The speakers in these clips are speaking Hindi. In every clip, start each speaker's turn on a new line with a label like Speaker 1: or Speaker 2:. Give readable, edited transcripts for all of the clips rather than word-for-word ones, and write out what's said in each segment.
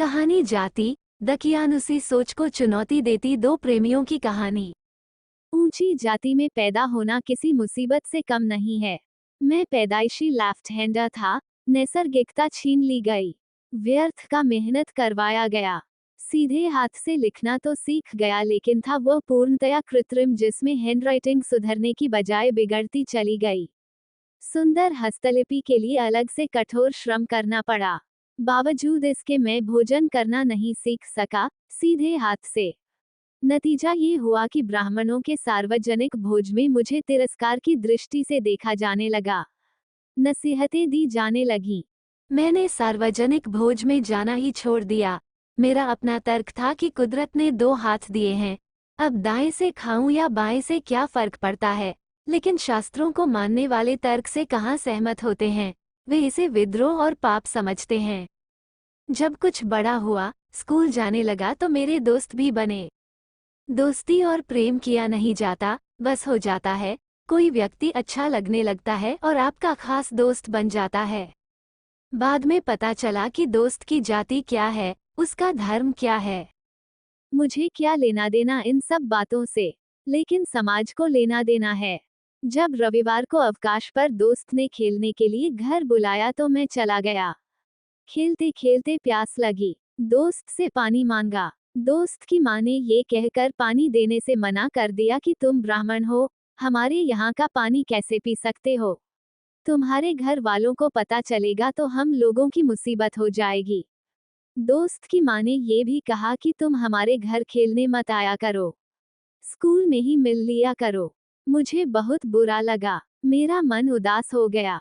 Speaker 1: कहानी जाति दकियानुसी सोच को चुनौती देती दो प्रेमियों की कहानी। ऊंची जाति में पैदा होना किसी मुसीबत से कम नहीं है। मैं पैदाइशी लेफ्ट हैंडर था, नैसर्गिकता छीन ली गई, व्यर्थ का मेहनत करवाया गया। सीधे हाथ से लिखना तो सीख गया, लेकिन था वह पूर्णतया कृत्रिम जिसमें हैंडराइटिंग सुधरने की बजाय बिगड़ती चली गई। सुंदर हस्तलिपि के लिए अलग से कठोर श्रम करना पड़ा। बावजूद इसके मैं भोजन करना नहीं सीख सका, सीधे हाथ से। नतीजा ये हुआ कि ब्राह्मणों के सार्वजनिक भोज में मुझे तिरस्कार की दृष्टि से देखा जाने लगा। नसीहतें दी जाने लगी। मैंने सार्वजनिक भोज में जाना ही छोड़ दिया। मेरा अपना तर्क था कि कुदरत ने दो हाथ दिए हैं, अब दाएं से खाऊं या बाएं से क्या फर्क पड़ता है। लेकिन शास्त्रों को मानने वाले तर्क से कहाँ सहमत होते हैं, वे इसे विद्रोह और पाप समझते हैं। जब कुछ बड़ा हुआ, स्कूल जाने लगा तो मेरे दोस्त भी बने। दोस्ती और प्रेम किया नहीं जाता, बस हो जाता है। कोई व्यक्ति अच्छा लगने लगता है और आपका खास दोस्त बन जाता है। बाद में पता चला कि दोस्त की जाति क्या है, उसका धर्म क्या है। मुझे क्या लेना देना इन सब बातों से, लेकिन समाज को लेना देना है। जब रविवार को अवकाश पर दोस्त ने खेलने के लिए घर बुलाया तो मैं चला गया। खेलते खेलते प्यास लगी, दोस्त से पानी मांगा। दोस्त की माँ ने ये कहकर पानी देने से मना कर दिया कि तुम ब्राह्मण हो, हमारे यहाँ का पानी कैसे पी सकते हो। तुम्हारे घर वालों को पता चलेगा तो हम लोगों की मुसीबत हो जाएगी। दोस्त की माँ ने ये भी कहा कि तुम हमारे घर खेलने मत आया करो, स्कूल में ही मिल लिया करो। मुझे बहुत बुरा लगा, मेरा मन उदास हो गया।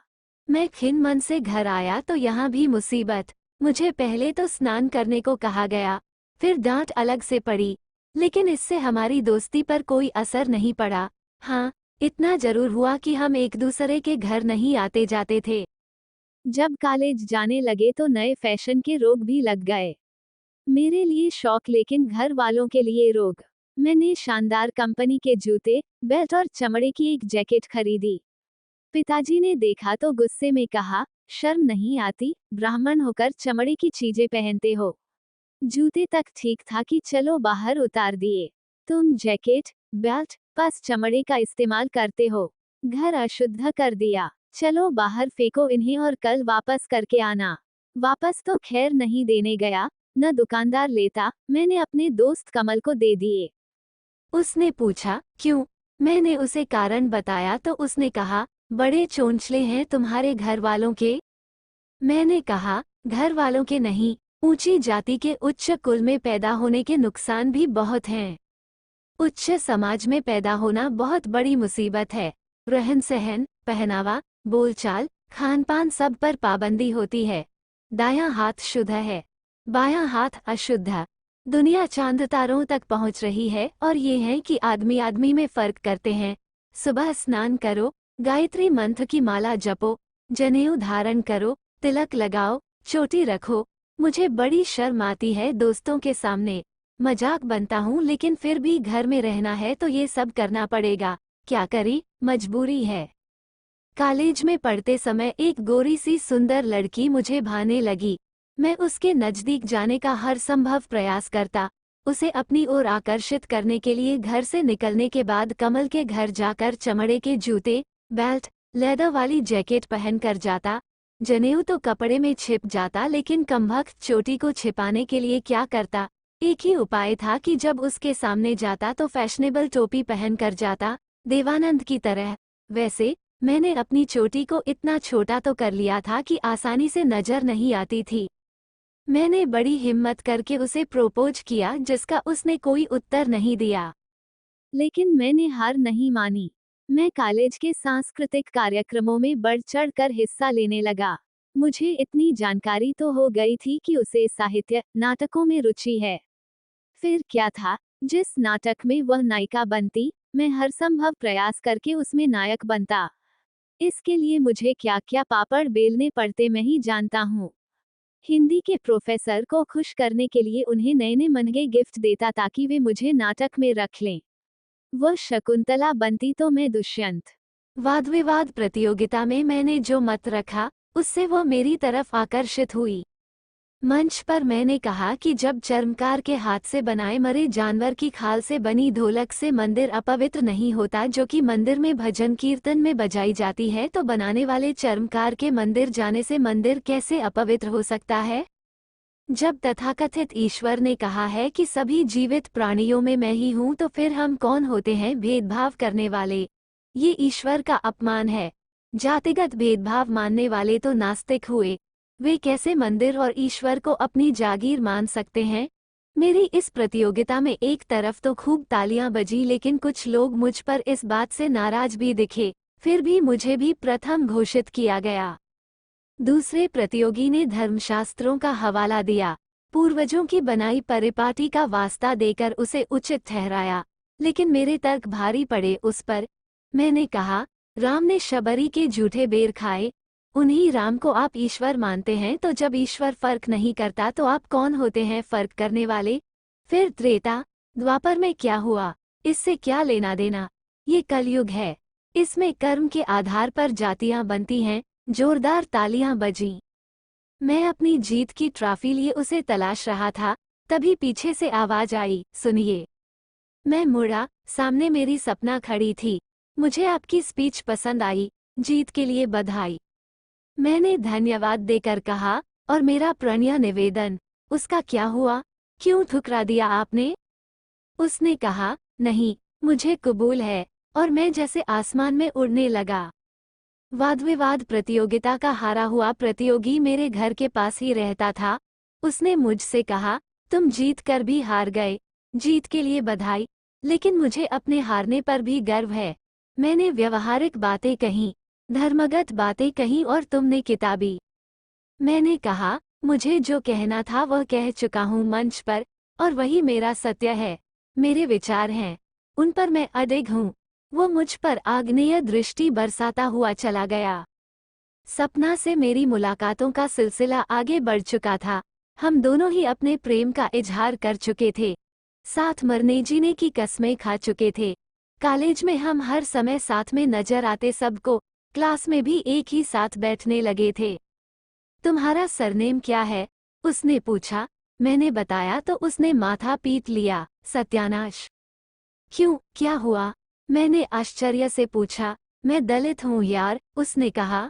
Speaker 1: मैं खिन्न मन से घर आया तो यहाँ भी मुसीबत। मुझे पहले तो स्नान करने को कहा गया, फिर डांट अलग से पड़ी, लेकिन इससे हमारी दोस्ती पर कोई असर नहीं पड़ा। हाँ, इतना जरूर हुआ कि हम एक दूसरे के घर नहीं आते जाते थे। जब कॉलेज जाने लगे तो नए फैशन के रोग भी लग गए। मेरे लिए शौक, लेकिन घर वालों के लिए रोग। मैंने शानदार कंपनी के जूते, बेल्ट और चमड़े की एक जैकेट खरीदी। पिताजी ने देखा तो गुस्से में कहा, शर्म नहीं आती, ब्राह्मण होकर चमड़े की चीजें पहनते हो। जूते तक ठीक था कि चलो बाहर उतार दिए। तुम जैकेट, बेल्ट, बस चमड़े का इस्तेमाल करते हो, घर अशुद्ध कर दिया। चलो बाहर फेंको इन्हें और कल वापस करके आना। वापस तो खैर नहीं देने गया, न दुकानदार लेता। मैंने अपने दोस्त कमल को दे दिए। उसने पूछा क्यों। मैंने उसे कारण बताया तो उसने कहा, बड़े चोंचले हैं तुम्हारे घर वालों के। मैंने कहा, घर वालों के नहीं, ऊंची जाति के उच्च कुल में पैदा होने के नुकसान भी बहुत हैं। उच्च समाज में पैदा होना बहुत बड़ी मुसीबत है। रहन सहन, पहनावा, बोलचाल, खान पान सब पर पाबंदी होती है। दायां हाथ शुद्ध है, बायां हाथ अशुद्ध। दुनिया चांद तारों तक पहुंच रही है और ये है कि आदमी आदमी में फर्क करते हैं। सुबह स्नान करो, गायत्री मंत्र की माला जपो, जनेऊ धारण करो, तिलक लगाओ, चोटी रखो। मुझे बड़ी शर्म आती है दोस्तों के सामने। मजाक बनता हूँ, लेकिन फिर भी घर में रहना है तो ये सब करना पड़ेगा। क्या करी, मजबूरी है। कॉलेज में पढ़ते समय एक गोरी सी सुंदर लड़की मुझे भाने लगी। मैं उसके नजदीक जाने का हर संभव प्रयास करता। उसे अपनी ओर आकर्षित करने के लिए घर से निकलने के बाद कमल के घर जाकर चमड़े के जूते, बेल्ट, लेदर वाली जैकेट पहन कर जाता। जनेऊ तो कपड़े में छिप जाता, लेकिन कमबख्त चोटी को छिपाने के लिए क्या करता। एक ही उपाय था कि जब उसके सामने जाता तो फैशनेबल टोपी पहन कर जाता, देवानंद की तरह। वैसे मैंने अपनी चोटी को इतना छोटा तो कर लिया था कि आसानी से नजर नहीं आती थी। मैंने बड़ी हिम्मत करके उसे प्रोपोज किया, जिसका उसने कोई उत्तर नहीं दिया। लेकिन मैंने हार नहीं मानी। मैं कॉलेज के सांस्कृतिक कार्यक्रमों में बढ़ चढ़कर हिस्सा लेने लगा। मुझे इतनी जानकारी तो हो गई थी कि उसे साहित्य, नाटकों में रुचि है। फिर क्या था, जिस नाटक में वह नायिका बनती, मैं हर संभव प्रयास करके उसमें नायक बनता। इसके लिए मुझे क्या क्या पापड़ बेलने पड़ते मैं ही जानता हूँ। हिंदी के प्रोफेसर को खुश करने के लिए उन्हें नए नए महंगे गिफ्ट देता ताकि वे मुझे नाटक में रख लें। वह शकुंतला बनती तो मैं दुष्यंत। वाद विवाद प्रतियोगिता में मैंने जो मत रखा, उससे वह मेरी तरफ आकर्षित हुई। मंच पर मैंने कहा कि जब चर्मकार के हाथ से बनाए मरे जानवर की खाल से बनी ढोलक से मंदिर अपवित्र नहीं होता, जो कि मंदिर में भजन कीर्तन में बजाई जाती है, तो बनाने वाले चर्मकार के मंदिर जाने से मंदिर कैसे अपवित्र हो सकता है? जब तथाकथित ईश्वर ने कहा है कि सभी जीवित प्राणियों में मैं ही हूँ, तो फिर हम कौन होते हैं भेदभाव करने वाले? ये ईश्वर का अपमान है। जातिगत भेदभाव मानने वाले तो नास्तिक हुए। वे कैसे मंदिर और ईश्वर को अपनी जागीर मान सकते हैं? मेरी इस प्रतियोगिता में एक तरफ तो खूब तालियां बजी, लेकिन कुछ लोग मुझ पर इस बात से नाराज भी दिखे। फिर भी मुझे भी प्रथम घोषित किया गया। दूसरे प्रतियोगी ने धर्मशास्त्रों का हवाला दिया, पूर्वजों की बनाई परिपाटी का वास्ता देकर उसे उचित ठहराया, लेकिन मेरे तर्क भारी पड़े उस पर। मैंने कहा, राम ने शबरी के जूठे बेर खाए, उन्हीं राम को आप ईश्वर मानते हैं, तो जब ईश्वर फर्क नहीं करता तो आप कौन होते हैं फर्क करने वाले? फिर त्रेता द्वापर में क्या हुआ, इससे क्या लेना देना? ये कलयुग है, इसमें कर्म के आधार पर जातियां बनती हैं। जोरदार तालियां बजीं। मैं अपनी जीत की ट्रॉफी लिए उसे तलाश रहा था, तभी पीछे से आवाज आई, सुनिए। मैं मुड़ा, सामने मेरी सपना खड़ी थी। मुझे आपकी स्पीच पसंद आई, जीत के लिए बधाई। मैंने धन्यवाद देकर कहा, और मेरा प्रणय निवेदन, उसका क्या हुआ? क्यों ठुकरा दिया आपने? उसने कहा, नहीं, मुझे कबूल है, और मैं जैसे आसमान में उड़ने लगा। वाद विवाद प्रतियोगिता का हारा हुआ प्रतियोगी मेरे घर के पास ही रहता था। उसने मुझसे कहा, तुम जीत कर भी हार गए, जीत के लिए बधाई, लेकिन मुझे अपने हारने पर भी गर्व है। मैंने व्यवहारिक बातें कहीं, धर्मगत बातें कहीं, और तुमने किताबी। मैंने कहा, मुझे जो कहना था वह कह चुका हूँ मंच पर, और वही मेरा सत्य है। मेरे विचार हैं, उन पर मैं अडिग हूँ। वो मुझ पर आग्नेय दृष्टि बरसाता हुआ चला गया। सपना से मेरी मुलाकातों का सिलसिला आगे बढ़ चुका था। हम दोनों ही अपने प्रेम का इजहार कर चुके थे, साथ मरने जीने की कस्में खा चुके थे। कॉलेज में हम हर समय साथ में नजर आते सबको, क्लास में भी एक ही साथ बैठने लगे थे। तुम्हारा सरनेम क्या है? उसने पूछा। मैंने बताया तो उसने माथा पीट लिया, सत्यानाश। क्यों, क्या हुआ? मैंने आश्चर्य से पूछा। मैं दलित हूँ यार, उसने कहा।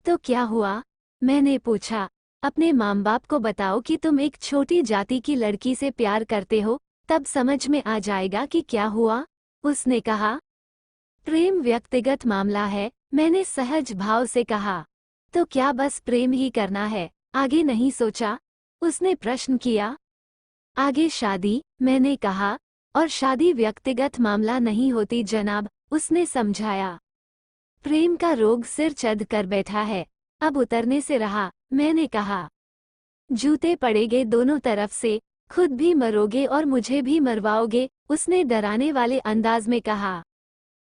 Speaker 1: तो क्या हुआ? मैंने पूछा। अपने माँ बाप को बताओ कि तुम एक छोटी जाति की लड़की से प्यार करते हो, तब समझ में आ जाएगा कि क्या हुआ, उसने कहा। प्रेम व्यक्तिगत मामला है, मैंने सहज भाव से कहा। तो क्या बस प्रेम ही करना है, आगे नहीं सोचा? उसने प्रश्न किया। आगे शादी, मैंने कहा, और शादी व्यक्तिगत मामला नहीं होती जनाब, उसने समझाया। प्रेम का रोग सिर चढ़ कर बैठा है, अब उतरने से रहा, मैंने कहा। जूते पड़ेगे दोनों तरफ से, खुद भी मरोगे और मुझे भी मरवाओगे, उसने डराने वाले अंदाज में कहा।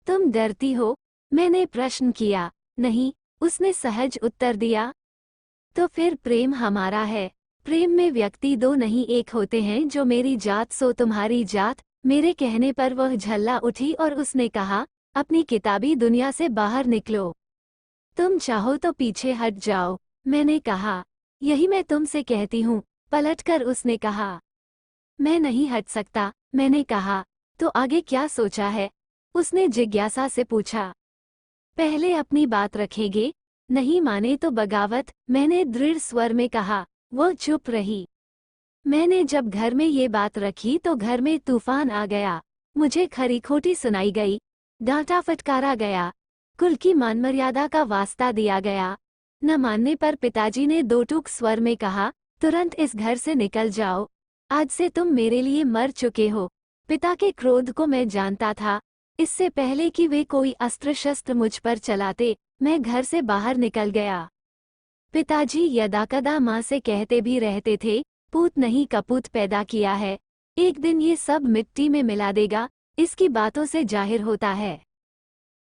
Speaker 1: तुम डरती हो? मैंने प्रश्न किया। नहीं, उसने सहज उत्तर दिया। तो फिर प्रेम हमारा है। प्रेम में व्यक्ति दो नहीं एक होते हैं, जो मेरी जात सो तुम्हारी जात। मेरे कहने पर वह झल्ला उठी और उसने कहा, अपनी किताबी दुनिया से बाहर निकलो। तुम चाहो तो पीछे हट जाओ, मैंने कहा। यही मैं तुमसे कहती हूँ, पलटकर उसने कहा। मैं नहीं हट सकता, मैंने कहा। तो आगे क्या सोचा है? उसने जिज्ञासा से पूछा। पहले अपनी बात रखेंगे, नहीं माने तो बगावत, मैंने दृढ़ स्वर में कहा। वो चुप रही। मैंने जब घर में ये बात रखी तो घर में तूफान आ गया। मुझे खरी खोटी सुनाई गई, डांटा फटकारा गया, कुल की मान मर्यादा का वास्ता दिया गया। न मानने पर पिताजी ने दो टूक स्वर में कहा, तुरंत इस घर से निकल जाओ, आज से तुम मेरे लिए मर चुके हो। पिता के क्रोध को मैं जानता था। इससे पहले कि वे कोई अस्त्र शस्त्र मुझ पर चलाते, मैं घर से बाहर निकल गया। पिताजी यदाकदा माँ से कहते भी रहते थे, पूत नहीं कपूत पैदा किया है, एक दिन ये सब मिट्टी में मिला देगा, इसकी बातों से जाहिर होता है।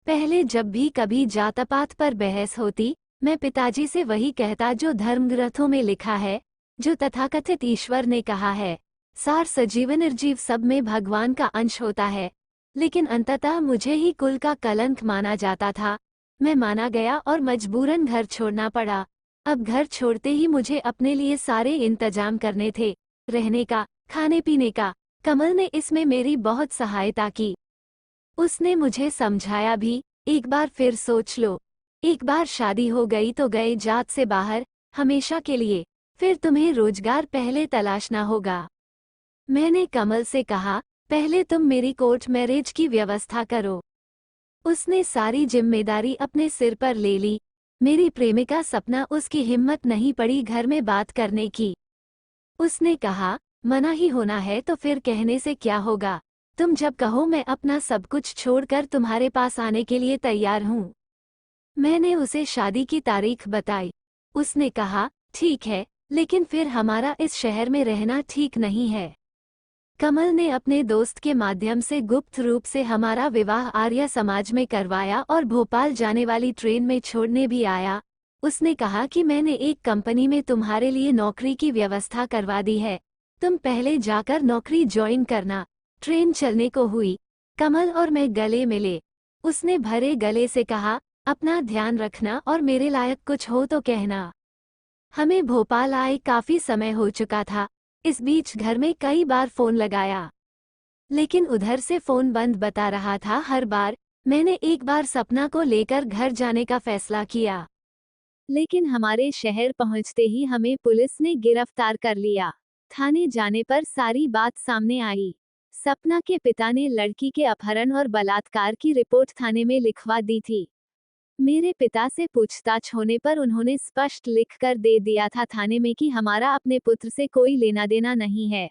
Speaker 1: पहले जब भी कभी जातपात पर बहस होती, मैं पिताजी से वही कहता जो धर्मग्रंथों में लिखा है, जो तथाकथित ईश्वर ने कहा है। सार सजीव निर्जीव सब में भगवान का अंश होता है। लेकिन अंततः मुझे ही कुल का कलंक माना जाता था। मैं माना गया और मजबूरन घर छोड़ना पड़ा। अब घर छोड़ते ही मुझे अपने लिए सारे इंतजाम करने थे, रहने का, खाने पीने का। कमल ने इसमें मेरी बहुत सहायता की। उसने मुझे समझाया भी, एक बार फिर सोच लो, एक बार शादी हो गई तो गए जात से बाहर, हमेशा के लिए। फिर तुम्हें रोजगार पहले तलाशना होगा। मैंने कमल से कहा, पहले तुम मेरी कोर्ट मैरिज की व्यवस्था करो। उसने सारी जिम्मेदारी अपने सिर पर ले ली। मेरी प्रेमिका सपना, उसकी हिम्मत नहीं पड़ी घर में बात करने की। उसने कहा, मना ही होना है तो फिर कहने से क्या होगा, तुम जब कहो मैं अपना सब कुछ छोड़कर तुम्हारे पास आने के लिए तैयार हूँ। मैंने उसे शादी की तारीख बताई। उसने कहा, ठीक है, लेकिन फिर हमारा इस शहर में रहना ठीक नहीं है। कमल ने अपने दोस्त के माध्यम से गुप्त रूप से हमारा विवाह आर्य समाज में करवाया और भोपाल जाने वाली ट्रेन में छोड़ने भी आया। उसने कहा कि मैंने एक कंपनी में तुम्हारे लिए नौकरी की व्यवस्था करवा दी है, तुम पहले जाकर नौकरी ज्वाइन करना। ट्रेन चलने को हुई। कमल और मैं गले मिले। उसने भरे गले से कहा, अपना ध्यान रखना और मेरे लायक कुछ हो तो कहना। हमें भोपाल आए काफी समय हो चुका था। इस बीच घर में कई बार फोन लगाया, लेकिन उधर से फोन बंद बता रहा था हर बार। मैंने एक बार सपना को लेकर घर जाने का फैसला किया, लेकिन हमारे शहर पहुंचते ही हमें पुलिस ने गिरफ्तार कर लिया। थाने जाने पर सारी बात सामने आई। सपना के पिता ने लड़की के अपहरण और बलात्कार की रिपोर्ट थाने में लिखवा दी थी। मेरे पिता से पूछताछ होने पर उन्होंने स्पष्ट लिख कर दे दिया था थाने में कि हमारा अपने पुत्र से कोई लेना देना नहीं है।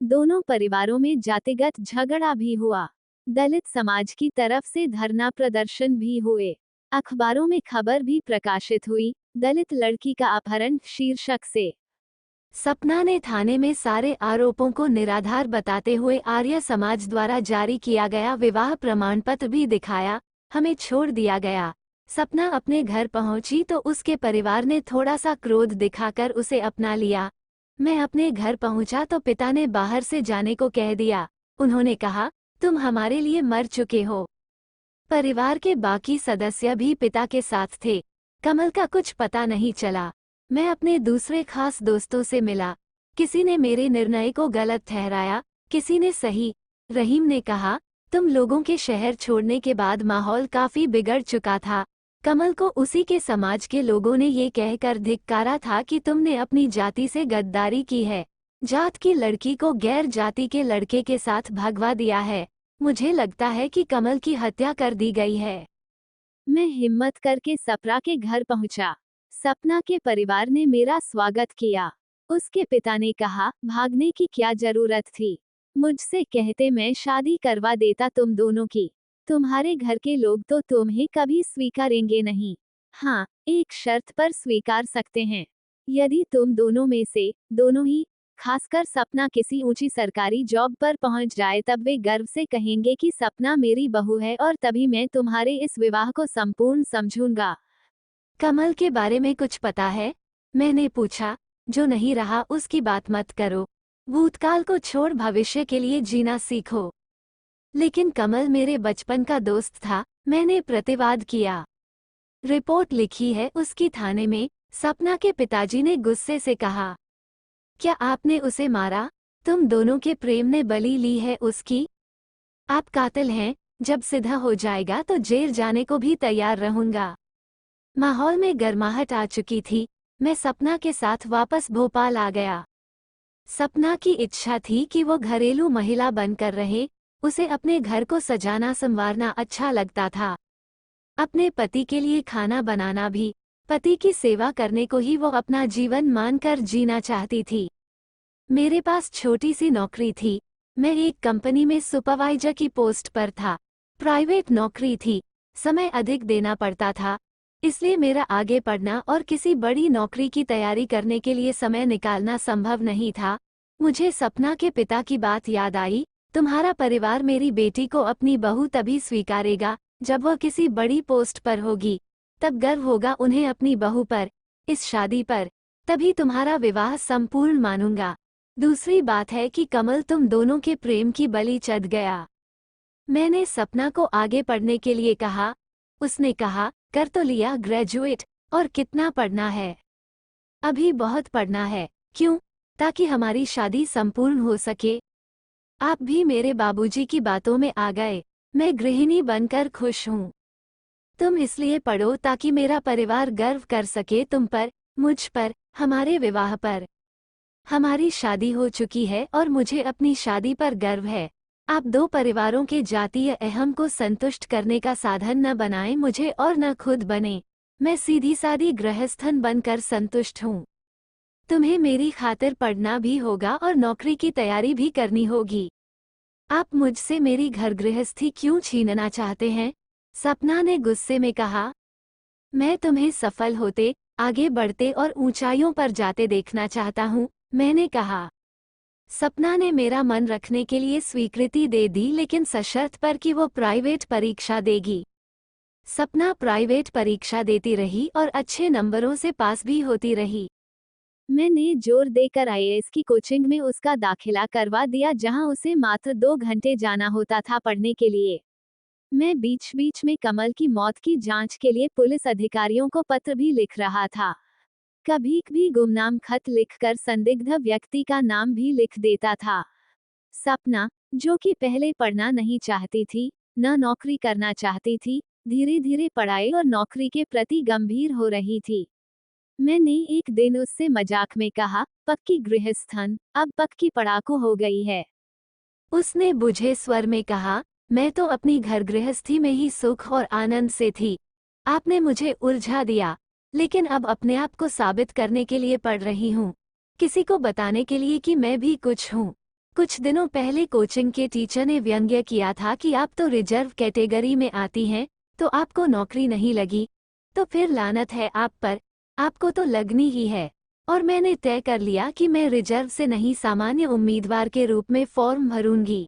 Speaker 1: दोनों परिवारों में जातिगत झगड़ा भी हुआ। दलित समाज की तरफ से धरना प्रदर्शन भी हुए। अखबारों में खबर भी प्रकाशित हुई, दलित लड़की का अपहरण शीर्षक से। सपना ने थाने में सारे आरोपों को निराधार बताते हुए आर्य समाज द्वारा जारी किया गया विवाह प्रमाण पत्र भी दिखाया। हमें छोड़ दिया गया। सपना अपने घर पहुंची तो उसके परिवार ने थोड़ा सा क्रोध दिखाकर उसे अपना लिया। मैं अपने घर पहुंचा तो पिता ने बाहर से जाने को कह दिया। उन्होंने कहा, तुम हमारे लिए मर चुके हो। परिवार के बाकी सदस्य भी पिता के साथ थे। कमल का कुछ पता नहीं चला। मैं अपने दूसरे खास दोस्तों से मिला। किसी ने मेरे निर्णय को गलत ठहराया, किसी ने सही। रहीम ने कहा, तुम लोगों के शहर छोड़ने के बाद माहौल काफी बिगड़ चुका था। कमल को उसी के समाज के लोगों ने ये कहकर धिक्कारा था कि तुमने अपनी जाति से गद्दारी की है, जात की लड़की को गैर जाति के लड़के के साथ भगवा दिया है। मुझे लगता है कि कमल की हत्या कर दी गई है। मैं हिम्मत करके सपना के घर पहुंचा। सपना के परिवार ने मेरा स्वागत किया। उसके पिता ने कहा, भागने की क्या जरूरत थी, मुझसे कहते मैं शादी करवा देता तुम दोनों की। तुम्हारे घर के लोग तो तुम्हें कभी स्वीकारेंगे नहीं। हाँ, एक शर्त पर स्वीकार सकते हैं, यदि तुम दोनों में से दोनों ही, खासकर सपना किसी ऊंची सरकारी जॉब पर पहुंच जाए, तब वे गर्व से कहेंगे कि सपना मेरी बहू है और तभी मैं तुम्हारे इस विवाह को संपूर्ण समझूंगा। कमल के बारे में कुछ पता है? मैंने पूछा। जो नहीं रहा उसकी बात मत करो, भूतकाल को छोड़ भविष्य के लिए जीना सीखो। लेकिन कमल मेरे बचपन का दोस्त था, मैंने प्रतिवाद किया। रिपोर्ट लिखी है उसकी थाने में। सपना के पिताजी ने गुस्से से कहा, क्या आपने उसे मारा? तुम दोनों के प्रेम ने बलि ली है उसकी। आप कातिल हैं। जब सीधा हो जाएगा तो जेल जाने को भी तैयार रहूंगा। माहौल में गर्माहट आ चुकी थी। मैं सपना के साथ वापस भोपाल आ गया। सपना की इच्छा थी कि वो घरेलू महिला बनकर रहे। उसे अपने घर को सजाना संवारना अच्छा लगता था, अपने पति के लिए खाना बनाना भी। पति की सेवा करने को ही वो अपना जीवन मानकर जीना चाहती थी। मेरे पास छोटी सी नौकरी थी। मैं एक कंपनी में सुपरवाइजर की पोस्ट पर था। प्राइवेट नौकरी थी, समय अधिक देना पड़ता था, इसलिए मेरा आगे पढ़ना और किसी बड़ी नौकरी की तैयारी करने के लिए समय निकालना संभव नहीं था। मुझे सपना के पिता की बात याद आई, तुम्हारा परिवार मेरी बेटी को अपनी बहू तभी स्वीकारेगा जब वह किसी बड़ी पोस्ट पर होगी, तब गर्व होगा उन्हें अपनी बहू पर, इस शादी पर, तभी तुम्हारा विवाह संपूर्ण मानूंगा। दूसरी बात है कि कमल तुम दोनों के प्रेम की बलि चढ़ गया। मैंने सपना को आगे पढ़ने के लिए कहा। उसने कहा, कर तो लिया ग्रेजुएट, और कितना पढ़ना है। अभी बहुत पढ़ना है। क्यों? ताकि हमारी शादी संपूर्ण हो सके। आप भी मेरे बाबूजी की बातों में आ गए। मैं गृहिणी बनकर खुश हूँ। तुम इसलिए पढ़ो ताकि मेरा परिवार गर्व कर सके तुम पर, मुझ पर, हमारे विवाह पर। हमारी शादी हो चुकी है और मुझे अपनी शादी पर गर्व है। आप दो परिवारों के जातीय अहम को संतुष्ट करने का साधन न बनाएं मुझे और न खुद बने। मैं सीधी सादी गृहस्थन बनकर संतुष्ट हूँ। तुम्हें मेरी खातिर पढ़ना भी होगा और नौकरी की तैयारी भी करनी होगी। आप मुझसे मेरी घर गृहस्थी क्यों छीनना चाहते हैं? सपना ने गुस्से में कहा। मैं तुम्हें सफल होते, आगे बढ़ते और ऊंचाइयों पर जाते देखना चाहता हूँ, मैंने कहा। सपना ने मेरा मन रखने के लिए स्वीकृति दे दी, लेकिन सशर्त पर कि वो प्राइवेट परीक्षा देगी। सपना प्राइवेट परीक्षा देती रही और अच्छे नंबरों से पास भी होती रही। मैंने जोर देकर आईएएस की कोचिंग में उसका दाखिला करवा दिया, जहां उसे मात्र 2 घंटे जाना होता था पढ़ने के लिए। मैं बीच बीच में कमल की मौत की जांच के लिए पुलिस अधिकारियों को पत्र भी लिख रहा था। कभी कभी गुमनाम खत लिखकर संदिग्ध व्यक्ति का नाम भी लिख देता था। सपना, जो कि पहले पढ़ना नहीं चाहती थी, न नौकरी करना चाहती थी, धीरे धीरे पढ़ाई और नौकरी के प्रति गंभीर हो रही थी। मैंने एक दिन उससे मजाक में कहा, पक्की गृहस्थन, अब पक्की पढ़ाकू हो गई है। उसने बुझे स्वर में कहा, मैं तो अपनी घर गृहस्थी में ही सुख और आनंद से थी। आपने मुझे उलझा दिया, लेकिन अब अपने आप को साबित करने के लिए पढ़ रही हूँ, किसी को बताने के लिए कि मैं भी कुछ हूँ। कुछ दिनों पहले कोचिंग के टीचर ने व्यंग्य किया था कि आप तो रिजर्व कैटेगरी में आती हैं, तो आपको नौकरी नहीं लगी। तो फिर लानत है आप पर, आपको तो लगनी ही है। और मैंने तय कर लिया कि मैं रिजर्व से नहीं, सामान्य उम्मीदवार के रूप में फॉर्म भरूंगी।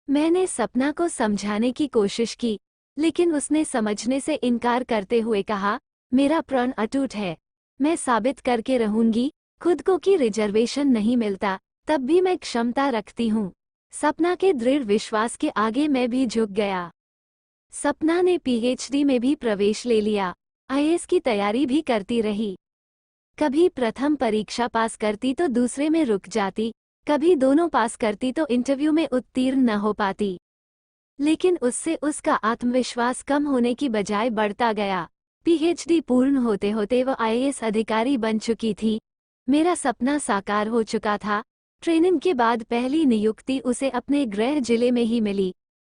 Speaker 1: मैंने सपना को समझाने की कोशिश की, लेकिन उसने समझने से इनकार करते हुए कहा, मेरा प्रण अटूट है। मैं साबित करके रहूंगी, खुद को कि रिजर्वेशन नहीं मिलता, तब भी मैं क्षमता रखती हूँ। सपना के दृढ़ विश्वास के आगे मैं भी झुक गया। सपना ने पीएचडी में भी प्रवेश ले लिया, आईएएस की तैयारी भी करती रही। कभी प्रथम परीक्षा पास करती तो दूसरे में रुक जाती, कभी दोनों पास करती तो इंटरव्यू में उत्तीर्ण न हो पाती। लेकिन उससे उसका आत्मविश्वास कम होने की बजाय बढ़ता गया। पीएचडी पूर्ण होते होते वह आईएएस अधिकारी बन चुकी थी। मेरा सपना साकार हो चुका था। ट्रेनिंग के बाद पहली नियुक्ति उसे अपने गृह जिले में ही मिली।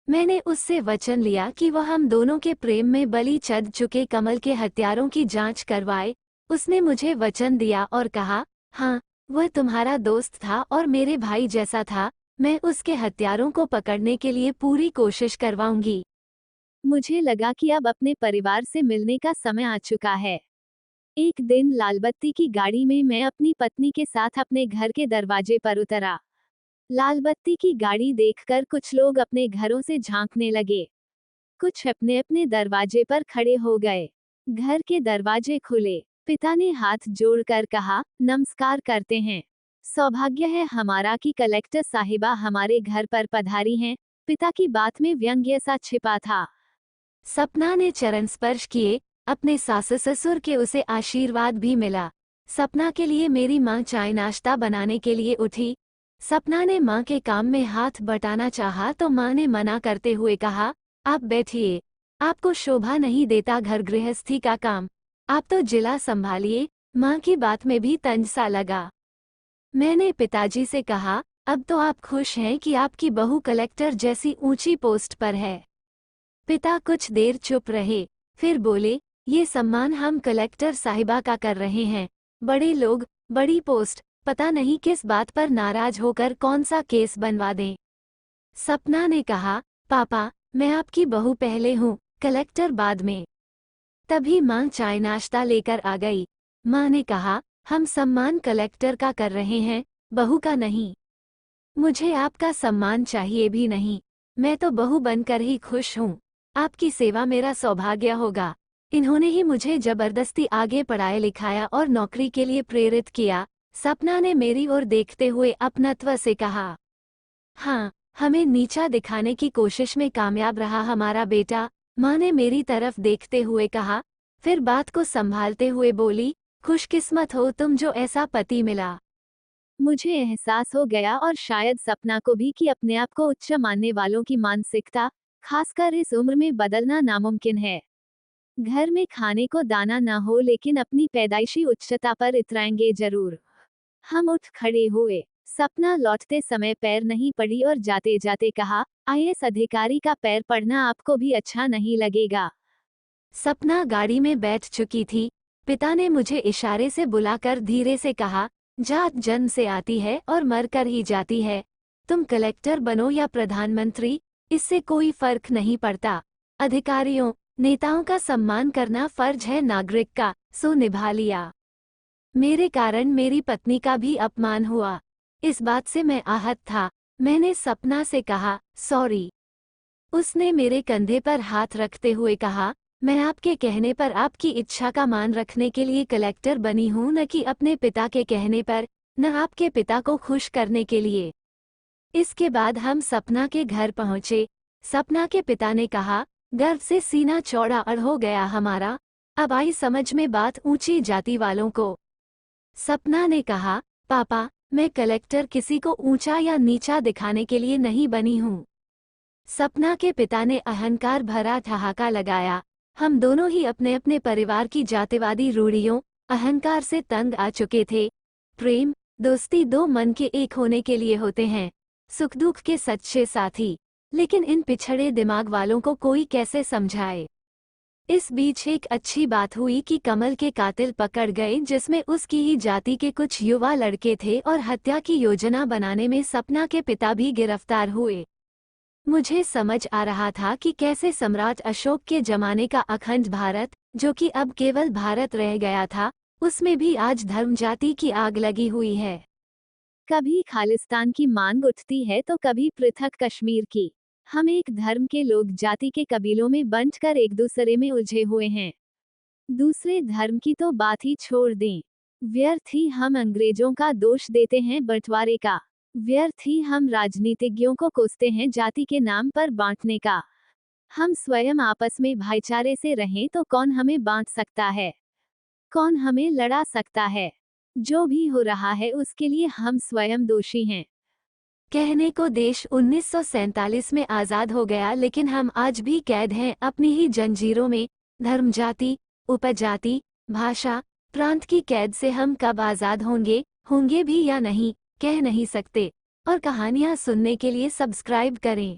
Speaker 1: मैंने उससे वचन लिया कि वह हम दोनों के प्रेम में बलि चढ़ चुके कमल के हत्यारों की जांच करवाए। उसने मुझे वचन दिया और कहा, हाँ, वह तुम्हारा दोस्त था और मेरे भाई जैसा था। मैं उसके हत्यारों को पकड़ने के लिए पूरी कोशिश करवाऊंगी। मुझे लगा कि अब अपने परिवार से मिलने का समय आ चुका है। एक दिन लालबत्ती की गाड़ी में मैं अपनी पत्नी के साथ अपने घर के दरवाजे पर उतरा। लालबत्ती की गाड़ी देखकर कुछ लोग अपने घरों से झांकने लगे। कुछ अपने अपने दरवाजे पर खड़े हो गए। घर के दरवाजे खुले। पिता ने हाथ जोड़कर कहा, नमस्कार करते हैं। सौभाग्य है हमारा कि कलेक्टर साहिबा हमारे घर पर पधारी हैं। पिता की बात में व्यंग्य सा छिपा था। सपना ने चरण स्पर्श किए। अपने सास ससुर के उसे आशीर्वाद भी मिला। सपना के लिए मेरी माँ चाय नाश्ता बनाने के लिए उठी। सपना ने माँ के काम में हाथ बटाना चाहा तो माँ ने मना करते हुए कहा, आप बैठिए, आपको शोभा नहीं देता घर गृहस्थी का काम, आप तो जिला संभालिए। माँ की बात में भी तंज सा लगा। मैंने पिताजी से कहा, अब तो आप खुश हैं कि आपकी बहू कलेक्टर जैसी ऊंची पोस्ट पर है। पिता कुछ देर चुप रहे, फिर बोले, ये सम्मान हम कलेक्टर साहिबा का कर रहे हैं। बड़े लोग, बड़ी पोस्ट, पता नहीं किस बात पर नाराज होकर कौन सा केस बनवा दें। सपना ने कहा, पापा, मैं आपकी बहू पहले हूँ, कलेक्टर बाद में। तभी माँ चाय नाश्ता लेकर आ गई। माँ ने कहा, हम सम्मान कलेक्टर का कर रहे हैं, बहू का नहीं। मुझे आपका सम्मान चाहिए भी नहीं, मैं तो बहू बनकर ही खुश हूँ। आपकी सेवा मेरा सौभाग्य होगा। इन्होंने ही मुझे जबरदस्ती आगे पढ़ाया लिखाया और नौकरी के लिए प्रेरित किया। सपना ने मेरी ओर देखते हुए अपनत्व से कहा, हाँ, हमें नीचा दिखाने की कोशिश में कामयाब रहा हमारा बेटा। माँ ने मेरी तरफ देखते हुए कहा, फिर बात को संभालते हुए बोली, खुशकिस्मत हो तुम जो ऐसा पति मिला। मुझे एहसास हो गया और शायद सपना को भी कि अपने आप को उच्च मानने वालों की मानसिकता, खासकर इस उम्र में बदलना नामुमकिन है। घर में खाने को दाना ना हो लेकिन अपनी पैदाइशी उच्चता पर इतराएंगे जरूर। हम उठ खड़े हुए। सपना लौटते समय पैर नहीं पड़ी और जाते जाते कहा, आईएएस अधिकारी का पैर पड़ना आपको भी अच्छा नहीं लगेगा। सपना गाड़ी में बैठ चुकी थी। पिता ने मुझे इशारे से बुलाकर धीरे से कहा, जात जन्म से आती है और मर कर ही जाती है। तुम कलेक्टर बनो या प्रधानमंत्री, इससे कोई फर्क नहीं पड़ता। अधिकारियों, नेताओं का सम्मान करना फर्ज है नागरिक का, सो निभा लिया। मेरे कारण मेरी पत्नी का भी अपमान हुआ। इस बात से मैं आहत था। मैंने सपना से कहा, सॉरी। उसने मेरे कंधे पर हाथ रखते हुए कहा, मैं आपके कहने पर आपकी इच्छा का मान रखने के लिए कलेक्टर बनी हूं, न कि अपने पिता के कहने पर, न आपके पिता को खुश करने के लिए। इसके बाद हम सपना के घर पहुंचे। सपना के पिता ने कहा, गर्व से सीना चौड़ा अड़ हो गया हमारा। अब आई समझ में बात ऊंची जाति वालों को। सपना ने कहा, पापा, मैं कलेक्टर किसी को ऊंचा या नीचा दिखाने के लिए नहीं बनी हूं। सपना के पिता ने अहंकार भरा ठहाका लगाया। हम दोनों ही अपने अपने परिवार की जातिवादी रूढ़ियों, अहंकार से तंग आ चुके थे। प्रेम, दोस्ती दो मन के एक होने के लिए होते हैं, सुख दुख के सच्चे साथी। लेकिन इन पिछड़े दिमाग वालों को कोई कैसे समझाए। इस बीच एक अच्छी बात हुई कि कमल के कातिल पकड़ गए, जिसमें उसकी ही जाति के कुछ युवा लड़के थे और हत्या की योजना बनाने में सपना के पिता भी गिरफ्तार हुए। मुझे समझ आ रहा था कि कैसे सम्राट अशोक के जमाने का अखंड भारत, जो कि अब केवल भारत रह गया था, उसमें भी आज धर्म जाति की आग लगी हुई है। कभी खालिस्तान की मांग उठती है तो कभी पृथक कश्मीर की। हम एक धर्म के लोग जाति के कबीलों में बंटकर एक दूसरे में उलझे हुए हैं। दूसरे धर्म की तो बात ही छोड़ दें। व्यर्थ ही हम अंग्रेजों का दोष देते हैं बंटवारे का। व्यर्थ ही हम राजनीतिज्ञों को कोसते हैं जाति के नाम पर बांटने का। हम स्वयं आपस में भाईचारे से रहें तो कौन हमें बांट सकता है, कौन हमें लड़ा सकता है। जो भी हो रहा है उसके लिए हम स्वयं दोषी हैं। कहने को देश 1947 में आज़ाद हो गया, लेकिन हम आज भी कैद हैं अपनी ही जंजीरों में। धर्म, जाति, उपजाति, भाषा, प्रांत की कैद से हम कब आज़ाद होंगे भी या नहीं, कह नहीं सकते। और कहानियाँ सुनने के लिए सब्सक्राइब करें।